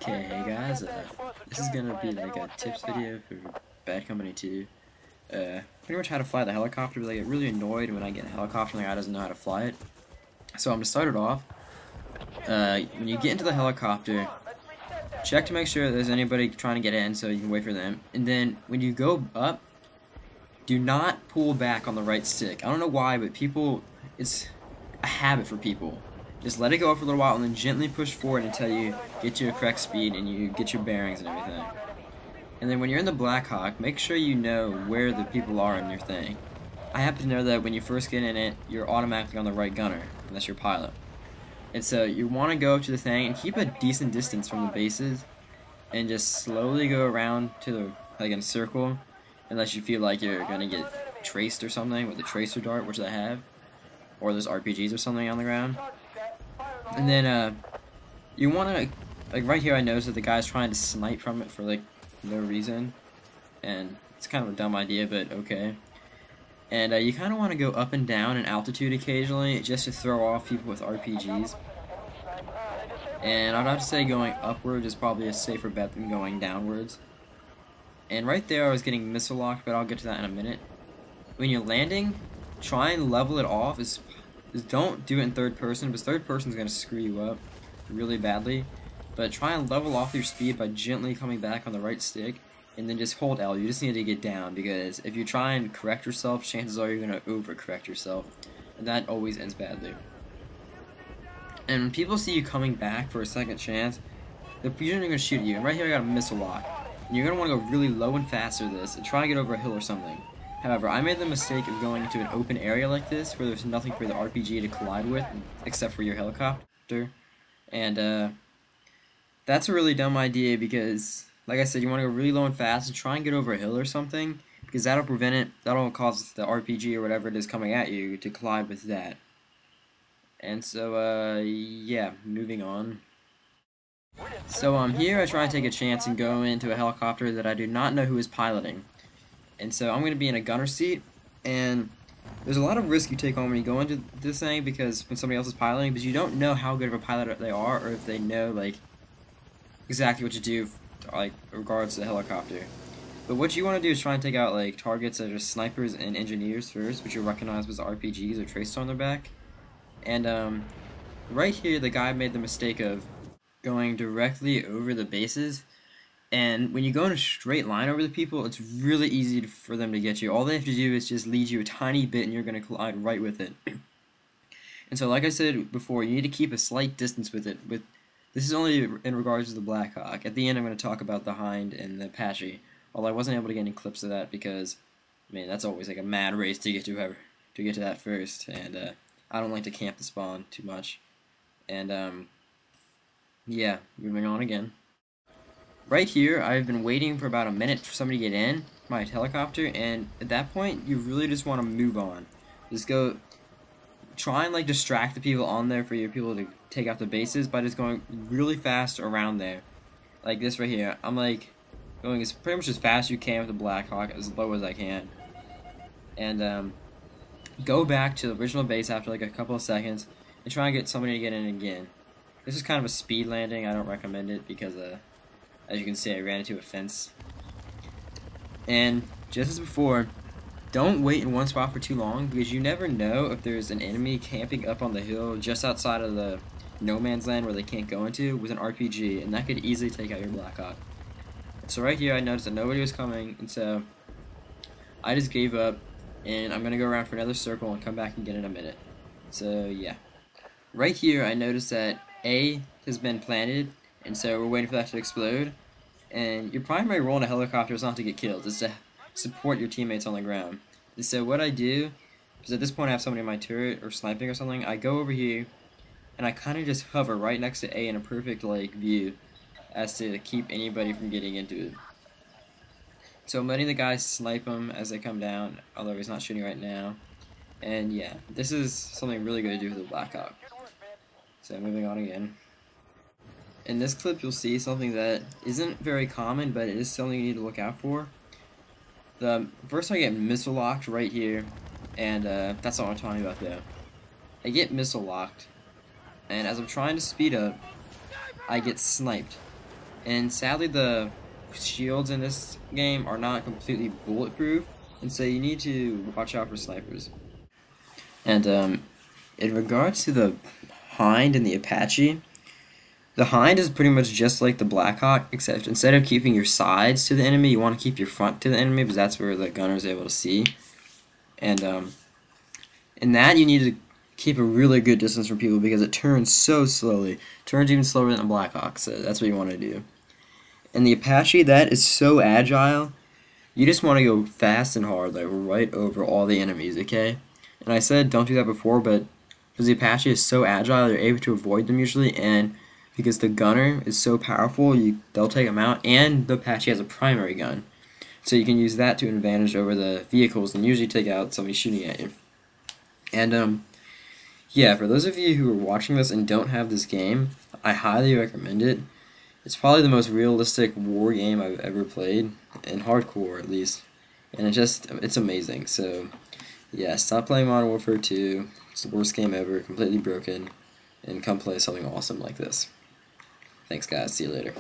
Okay, hey guys, this is gonna be like a tips video for Bad Company 2. Pretty much how to fly the helicopter, but I get really annoyed when I get a helicopter and the guy doesn't know how to fly it. So I'm gonna start it off. When you get into the helicopter, check to make sure there's anybody trying to get in so you can wait for them. And then when you go up, do not pull back on the right stick. I don't know why, but it's a habit for people. Just let it go for a little while and then gently push forward until you get to your correct speed and you get your bearings and everything. And then when you're in the Blackhawk, make sure you know where the people are in your thing. I happen to know that when you first get in it, you're automatically on the right gunner, unless you're pilot. And so you want to go up to the thing and keep a decent distance from the bases and just slowly go around to the, like in a circle, unless you feel like you're going to get traced or something with the tracer dart, which I have, or there's RPGs or something on the ground. And then you want to, like right here I noticed that the guy's trying to snipe from it for like no reason, and it's kind of a dumb idea, but okay. And you kind of want to go up and down in altitude occasionally just to throw off people with RPGs. And I'd have to say going upwards is probably a safer bet than going downwards. And right there I was getting missile locked, but I'll get to that in a minute. When you're landing, try and level it off. Don't do it in third person, because third person is going to screw you up really badly. But try and level off your speed by gently coming back on the right stick, and then just hold L. You just need to get down, because if you try and correct yourself, chances are you're going to overcorrect yourself, and that always ends badly. And when people see you coming back for a second chance, they're usually going to shoot at you. And right here I got a missile lock. And you're going to want to go really low and fast through this, and try to get over a hill or something. However, I made the mistake of going into an open area like this, where there's nothing for the RPG to collide with, except for your helicopter. And that's a really dumb idea, because, like I said, you want to go really low and fast and try and get over a hill or something, because that'll cause the RPG or whatever it is coming at you to collide with that. And so, yeah, moving on. So, here I try and take a chance and go into a helicopter that I do not know who is piloting. And so I'm going to be in a gunner seat, and there's a lot of risk you take on when you go into this thing, because when somebody else is piloting, because you don't know how good of a pilot they are, or if they know, like, exactly what to do, like, in regards to the helicopter. But what you want to do is try and take out, like, targets that are snipers and engineers first, which you'll recognize as RPGs or traced on their back. And, right here, the guy made the mistake of going directly over the bases. And when you go in a straight line over the people, it's really easy for them to get you. All they have to do is just lead you a tiny bit, and you're going to collide right with it. And so, like I said before, you need to keep a slight distance with it. This is only in regards to the Blackhawk. At the end, I'm going to talk about the Hind and the Apache. Although I wasn't able to get any clips of that because, man, that's always like a mad race to get to that first. And I don't like to camp the spawn too much. And yeah, moving on again. Right here, I've been waiting for about a minute for somebody to get in my helicopter, and at that point, you really just want to move on. Just go, try and like distract the people on there for your people to take out the bases by just going really fast around there. Like this right here, I'm like going as pretty much as fast as you can with the Blackhawk, as low as I can. And go back to the original base after like a couple of seconds, and try and get somebody to get in again. This is kind of a speed landing. I don't recommend it because as you can see, I ran into a fence. And just as before, don't wait in one spot for too long, because you never know if there's an enemy camping up on the hill just outside of the no man's land where they can't go into with an RPG, and that could easily take out your Blackhawk. So right here I noticed that nobody was coming, and so I just gave up, and I'm going to go around for another circle and come back and get in a minute. So yeah. Right here I noticed that A has been planted, and so we're waiting for that to explode. And your primary role in a helicopter is not to get killed, it's to support your teammates on the ground. And so what I do, because at this point I have somebody in my turret or sniping or something, I go over here and I kind of just hover right next to A in a perfect like view as to keep anybody from getting into it. So I'm letting the guys snipe them as they come down, although he's not shooting right now. And yeah, this is something really good to do with the Blackhawk. So moving on again. In this clip, you'll see something that isn't very common, but it is something you need to look out for. First, I get missile locked right here, and that's all I'm talking about though. I get missile locked, and as I'm trying to speed up, I get sniped. And sadly, the shields in this game are not completely bulletproof, and so you need to watch out for snipers. And in regards to the Hind and the Apache, the Hind is pretty much just like the Blackhawk, except instead of keeping your sides to the enemy, you want to keep your front to the enemy, because that's where the gunner is able to see. And in that, you need to keep a really good distance from people, because it turns so slowly. It turns even slower than the Blackhawk, so that's what you want to do. And the Apache, that is so agile. You just want to go fast and hard, like right over all the enemies, okay? And I said don't do that before, but because the Apache is so agile, you're able to avoid them usually, and because the gunner is so powerful, they'll take them out, and the Apache has a primary gun. So you can use that to an advantage over the vehicles and usually take out somebody shooting at you. And yeah, for those of you who are watching this and don't have this game, I highly recommend it. It's probably the most realistic war game I've ever played, in hardcore at least. And it's amazing. So yeah, stop playing Modern Warfare 2. It's the worst game ever, completely broken. And come play something awesome like this. Thanks guys, see you later.